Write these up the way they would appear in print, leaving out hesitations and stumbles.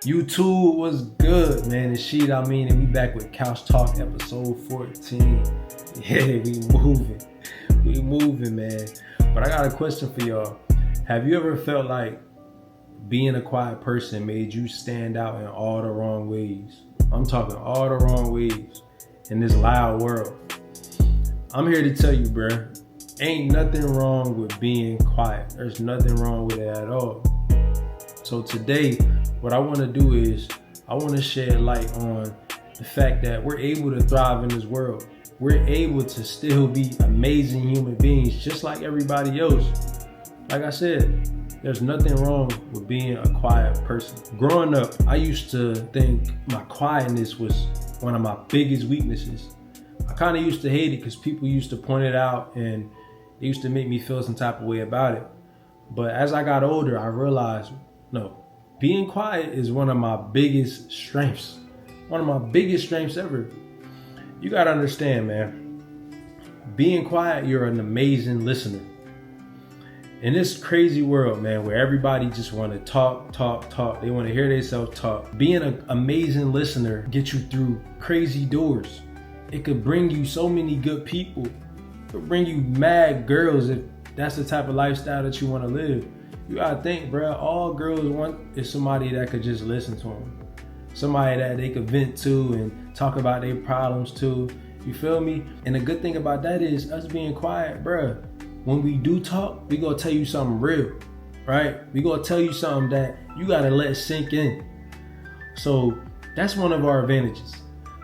YouTube was good, man. And shit, I mean, and we back with Couch Talk episode 14. Yeah, we moving. We moving, man. But I got a question for y'all. Have you ever felt like being a quiet person made you stand out in all the wrong ways? I'm talking all the wrong ways in this loud world. I'm here to tell you, bruh, ain't nothing wrong with being quiet. There's nothing wrong with it at all. So today, what I want to do is I want to shed light on the fact that we're able to thrive in this world. We're able to still be amazing human beings just like everybody else. Like I said, there's nothing wrong with being a quiet person. Growing up, I used to think my quietness was one of my biggest weaknesses. I kind of used to hate it because people used to point it out and it used to make me feel some type of way about it. But as I got older, I realized, no, being quiet is one of my biggest strengths. One of my biggest strengths ever. You gotta understand, man, being quiet, you're an amazing listener. In this crazy world, man, where everybody just wanna talk. They wanna hear themselves talk. Being an amazing listener gets you through crazy doors. It could bring you so many good people. It could bring you mad girls if that's the type of lifestyle that you wanna live. You gotta think, bro, all girls want is somebody that could just listen to them. Somebody that they could vent to and talk about their problems to. You feel me? And the good thing about that is us being quiet, bro. When we do talk, we gonna tell you something real, right? We gonna tell you something that you gotta let sink in. So that's one of our advantages.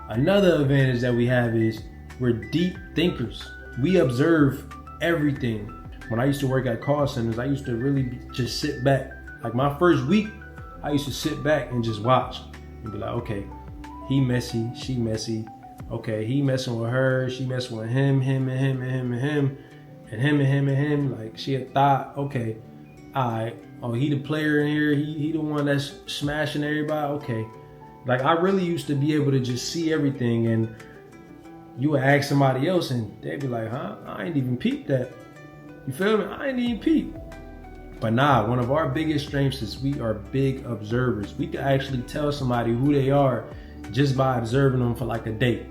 Another advantage that we have is we're deep thinkers. We observe everything. When I used to work at call centers, I used to really just sit back. Like my first week, I used to sit back and just watch and be like, okay, he messy, she messy. Okay, he messing with her, she messing with him, him and him and him and him, and him and him and him. Like she a thought, okay, all right. Oh, he the player in here. He the one that's smashing everybody. Okay, like I really used to be able to just see everything, and you would ask somebody else, and they'd be like, huh? I ain't even peeped that. You feel me? I ain't even peep. But nah, one of our biggest strengths is we are big observers. We can actually tell somebody who they are just by observing them for like a day.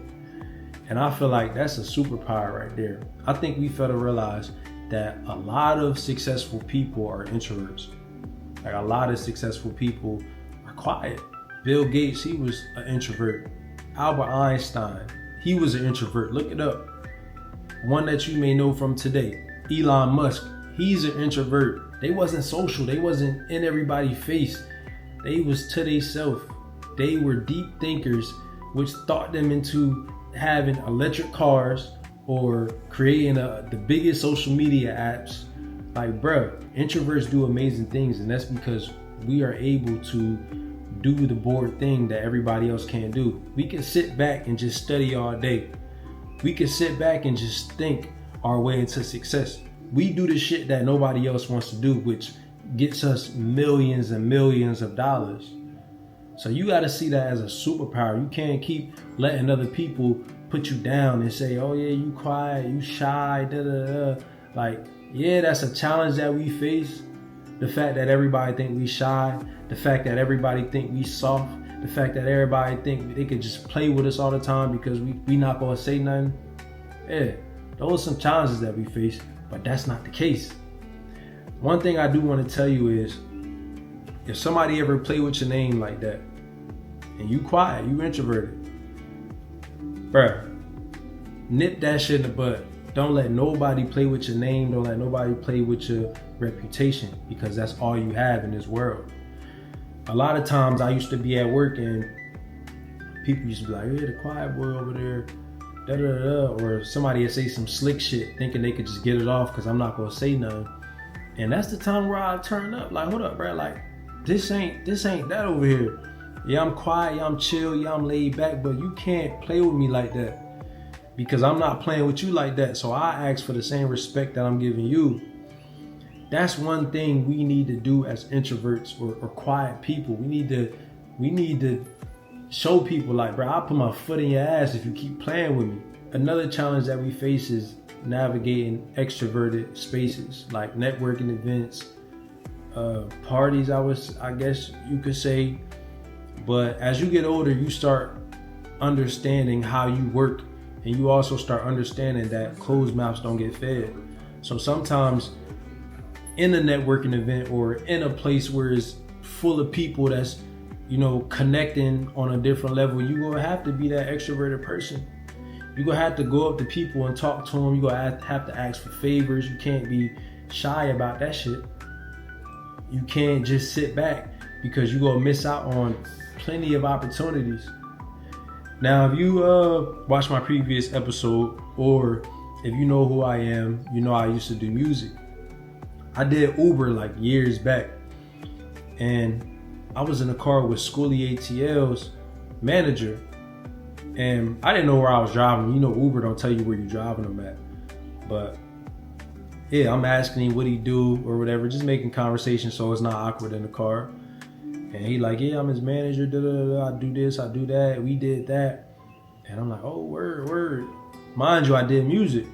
And I feel like that's a superpower right there. I think we fail to realize that a lot of successful people are introverts. Like a lot of successful people are quiet. Bill Gates, he was an introvert. Albert Einstein, he was an introvert. Look it up. One that you may know from today. Elon Musk, he's an introvert. They wasn't social. They wasn't in everybody's face. They was to themselves. They were deep thinkers, which thought them into having electric cars or creating the biggest social media apps. Like, bruh, introverts do amazing things, and that's because we are able to do the bored thing that everybody else can't do. We can sit back and just study all day. We can sit back and just think our way into success. We do the shit that nobody else wants to do, which gets us millions and millions of dollars. So you got to see that as a superpower. You can't keep letting other people put you down and say, oh yeah, you quiet, you shy, da da da. Like, yeah, that's a challenge that we face. The fact that everybody think we shy, the fact that everybody think we soft, the fact that everybody think they could just play with us all the time because we not gonna say nothing. Yeah. Those are some challenges that we face, but that's not the case. One thing I do want to tell you is, if somebody ever play with your name like that, and you quiet, you introverted, bruh, nip that shit in the bud. Don't let nobody play with your name. Don't let nobody play with your reputation, because that's all you have in this world. A lot of times I used to be at work and people used to be like, hey, the quiet boy over there, da da da, or somebody would say some slick shit thinking they could just get it off because I'm not gonna say nothing. And that's the time where I turn up, like, hold up, bro, like this ain't that over here. Yeah, I'm quiet, yeah, I'm chill, yeah, I'm laid back, but you can't play with me like that because I'm not playing with you like that. So I ask for the same respect that I'm giving you. That's one thing we need to do as introverts or quiet people. We need to show people, like, bro, I'll put my foot in your ass if you keep playing with me. Another challenge that we face is navigating extroverted spaces like networking events, parties, I guess you could say, But as you get older, you start understanding how you work, and you also start understanding that closed mouths don't get fed. So sometimes in a networking event or in a place where it's full of people that's, connecting on a different level, you're gonna have to be that extroverted person. You're gonna have to go up to people and talk to them. You're gonna have to ask for favors. You can't be shy about that shit. You can't just sit back, because you're gonna miss out on plenty of opportunities. Now, if you watch my previous episode, or if you know who I am, I used to do music. I did Uber like years back, and I was in a car with Schoolie ATL's manager, and I didn't know where I was driving. Uber don't tell you where you're driving them at. But yeah, I'm asking him what he do or whatever, just making conversation so it's not awkward in the car. And he like, yeah, I'm his manager, I do this, I do that, we did that. And I'm like, oh, word. Mind you, I did music.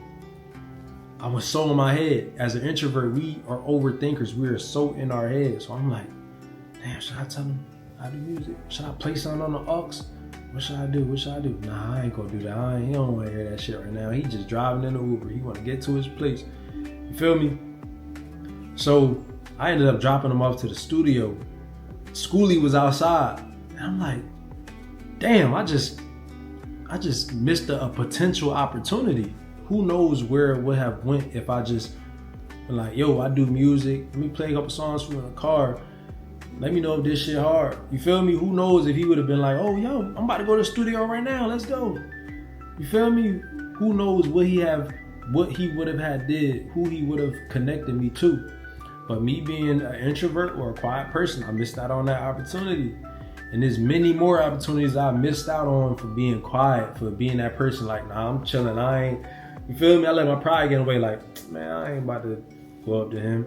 I was so in my head. As an introvert, we are overthinkers. We are so in our head. So I'm like, damn, should I tell him I do music? Should I play something on the aux? What should I do? Nah, I ain't gonna do that. He don't wanna hear that shit right now. He just driving in the Uber. He wanna get to his place. You feel me? So I ended up dropping him off to the studio. Schoolie was outside, and I'm like, damn, I just missed a potential opportunity. Who knows where it would have went if I just been like, yo, I do music. Let me play a couple songs for you in the car. Let me know if this shit hard. You feel me? Who knows if he would have been like, oh, yo, I'm about to go to the studio right now. Let's go. You feel me? Who knows what he would have had did, who he would have connected me to. But me being an introvert or a quiet person, I missed out on that opportunity. And there's many more opportunities I missed out on for being quiet, for being that person like, nah, I'm chilling. You feel me? I let my pride get away like, man, I ain't about to go up to him.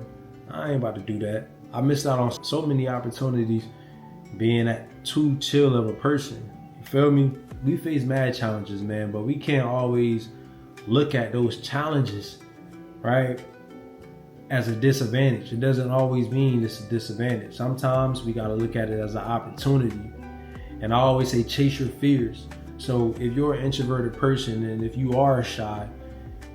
I ain't about to do that. I missed out on so many opportunities being that too chill of a person. You feel me? We face mad challenges, man, but we can't always look at those challenges, right, as a disadvantage. It doesn't always mean it's a disadvantage. Sometimes we gotta look at it as an opportunity. And I always say, chase your fears. So if you're an introverted person and if you are shy,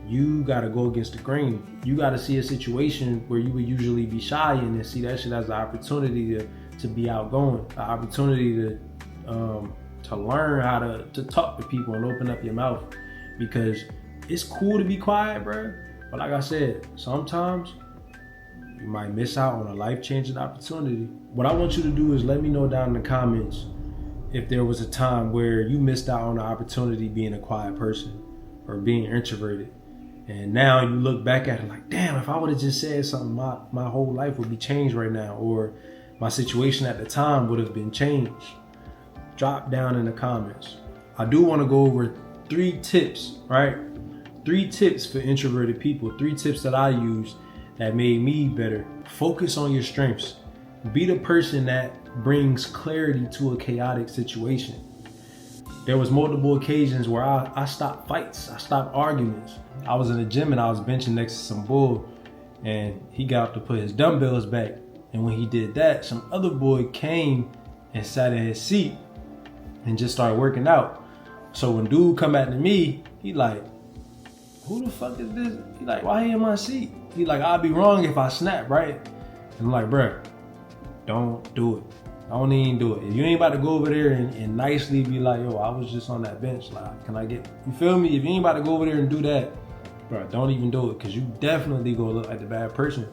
you gotta go against the grain. You gotta see a situation where you would usually be shy in and see that shit as an opportunity to be outgoing, an opportunity to learn how to talk to people and open up your mouth. Because it's cool to be quiet, bro. But like I said, sometimes you might miss out on a life-changing opportunity. What I want you to do is let me know down in the comments if there was a time where you missed out on the opportunity being a quiet person or being introverted. And now you look back at it like, damn, if I would have just said something, my whole life would be changed right now, or my situation at the time would have been changed. Drop down in the comments. I do want to go over 3 tips, right? 3 tips for introverted people, 3 tips that I use that made me better. Focus on your strengths. Be the person that brings clarity to a chaotic situation. There was multiple occasions where I stopped fights, I stopped arguments. I was in the gym and I was benching next to some bull, and he got up to put his dumbbells back. And when he did that, some other boy came and sat in his seat and just started working out. So when dude come back to me, he like, who the fuck is this? He like, why he in my seat? He like, I'd be wrong if I snap, right? And I'm like, bruh, don't do it. Don't even do it. If you ain't about to go over there and nicely be like, yo, I was just on that bench. Like, can I get, you feel me? If you ain't about to go over there and do that, bro, don't even do it, because you definitely gonna look like the bad person.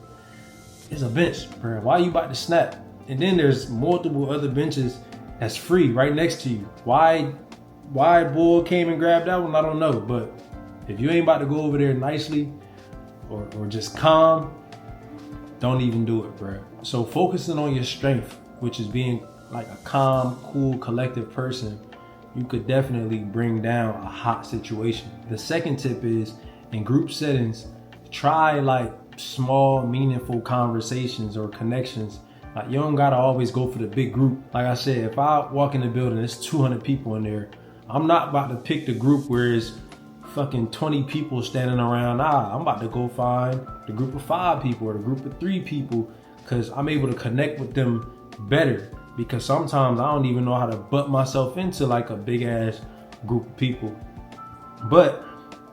It's a bench, bro. Why you about to snap? And then there's multiple other benches that's free right next to you. Why bull came and grabbed that one, I don't know. But if you ain't about to go over there nicely or just calm, don't even do it, bro. So focusing on your strength, which is being like a calm, cool, collective person, you could definitely bring down a hot situation. The second tip is, in group settings, try like small, meaningful conversations or connections. Like, you don't gotta always go for the big group. Like I said, if I walk in the building, there's 200 people in there, I'm not about to pick the group where it's fucking 20 people standing around. Nah, I'm about to go find the group of 5 people or the group of 3 people, because I'm able to connect with them better because sometimes I don't even know how to butt myself into like a big ass group of people. But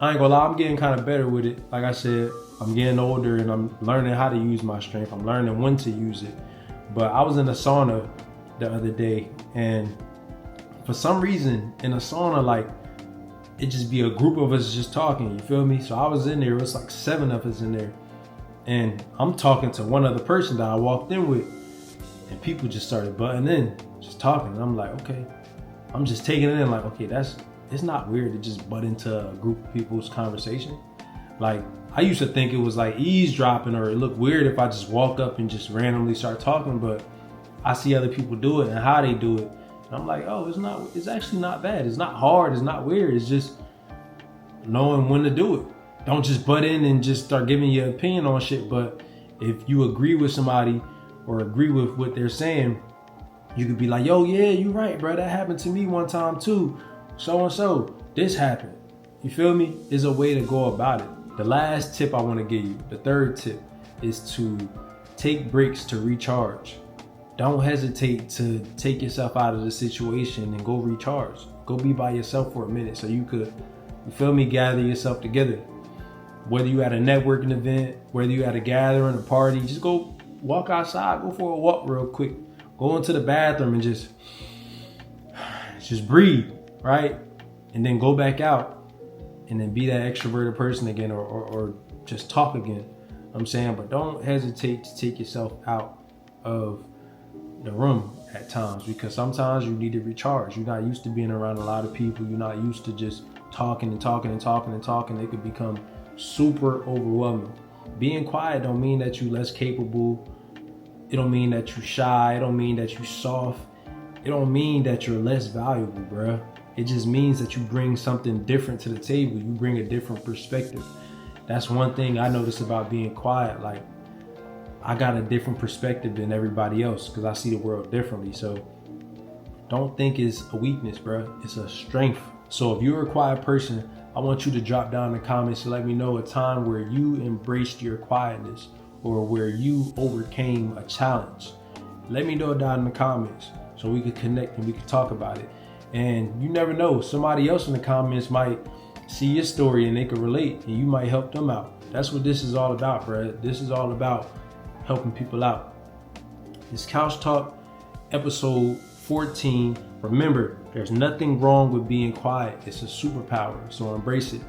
I ain't gonna lie, I'm getting kind of better with it. Like I said, I'm getting older and I'm learning how to use my strength. I'm learning when to use it. But I was in a sauna the other day, and for some reason in a sauna, like, it just be a group of us just talking, you feel me? So I was in there, it was like 7 of us in there, and I'm talking to one other person that I walked in with, and people just started butting in, just talking. And I'm like, okay, I'm just taking it in like, okay, it's not weird to just butt into a group of people's conversation. Like, I used to think it was like eavesdropping, or it looked weird if I just walk up and just randomly start talking, but I see other people do it and how they do it. And I'm like, oh, it's actually not bad. It's not hard, it's not weird. It's just knowing when to do it. Don't just butt in and just start giving your opinion on shit. But if you agree with somebody or agree with what they're saying, you could be like, yo, yeah, you right, bro. That happened to me one time too. So and so, this happened. You feel me? There's a way to go about it. The last tip I want to give you, the third tip, is to take breaks to recharge. Don't hesitate to take yourself out of the situation and go recharge. Go be by yourself for a minute so you could, you feel me, gather yourself together. Whether you at a networking event, whether you at a gathering, a party, just go walk outside, go for a walk real quick. Go into the bathroom and just breathe, right? And then go back out and then be that extroverted person again, or just talk again. I'm saying, but don't hesitate to take yourself out of the room at times, because sometimes you need to recharge. You're not used to being around a lot of people. You're not used to just talking and talking and talking and talking. It could become super overwhelming. Being quiet don't mean that you're less capable. It don't mean that you're shy. It don't mean that you're soft. It don't mean that you're less valuable, bruh. It just means that you bring something different to the table. You bring a different perspective. That's one thing I notice about being quiet. Like, I got a different perspective than everybody else because I see the world differently. So don't think it's a weakness, bro. It's a strength. So if you're a quiet person, I want you to drop down in the comments to let me know a time where you embraced your quietness or where you overcame a challenge. Let me know down in the comments so we could connect and we could talk about it. And you never know, somebody else in the comments might see your story and they could relate and you might help them out. That's what this is all about, bro. This is all about helping people out. It's Couch Talk episode 14. Remember, there's nothing wrong with being quiet. It's a superpower, so embrace it.